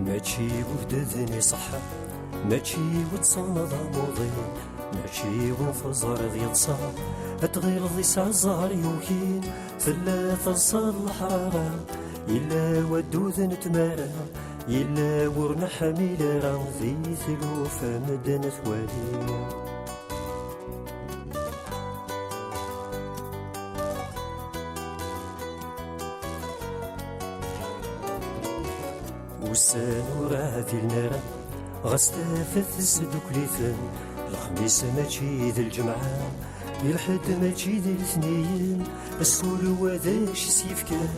ماشي وفدذني صحة، ماشي وتصنض موضي، ماشي وفزر ذي تصاب أتغير ذي سعزار يوكين ثلاثة صال الحرارة إلا ودوذ نتمارا إلا ورنا حميل راه ذي ثلوف مدن ثوالي. وسان وراه ذي النار غستافث سدوكليثن الخميس ماشي ذي الجمعة الحد ماشي ذي الاثنين السول وذاش سيفكان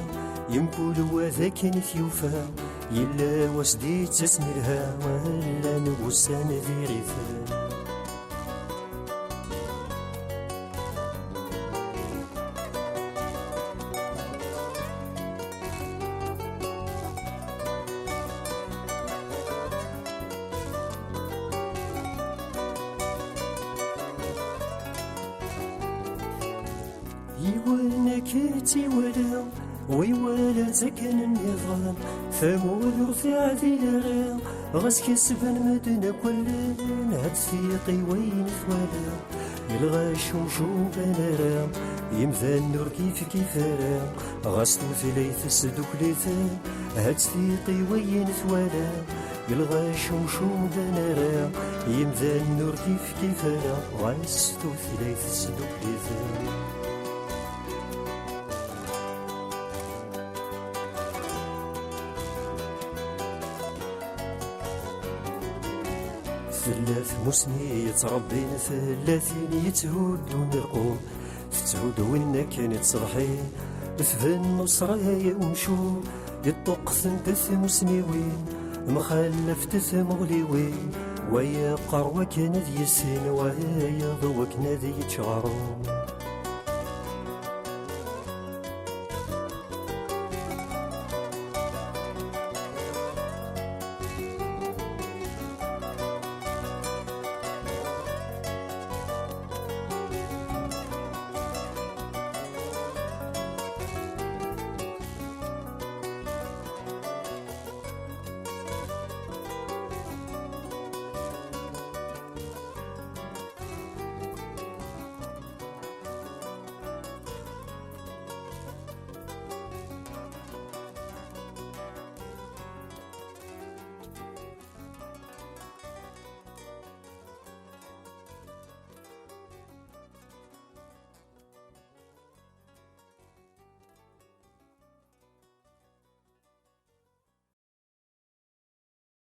يمكول وذا كان ثيوفا إلا وسديت تسمرها ولا نبوسان ذي غيثان. يوانا كاتي ولا ويوالا زكن النظام ثمول رفع ذي الرام غاس كسبان مدنا كلان هاد ثيقي وين ثوالا الغاش ومشوم بنرام يمثال النور كيف رام غاس توثليث السدوك ليثان هاد ثيقي وين ثوالا الغاش ومشوم بنرام يمثال النور كيف رام غاس توثليث السدوك ليثان. ثلاث مسني يتربين ثلاثين يتهودون القوم تتهود وين كانت صبحي ثفن نصرايا ومشو يطق ثنتث مسنيوين مخلف تث مغليوين ويا قروة كان ذي السين ويا ضوك نادي يتشعرون.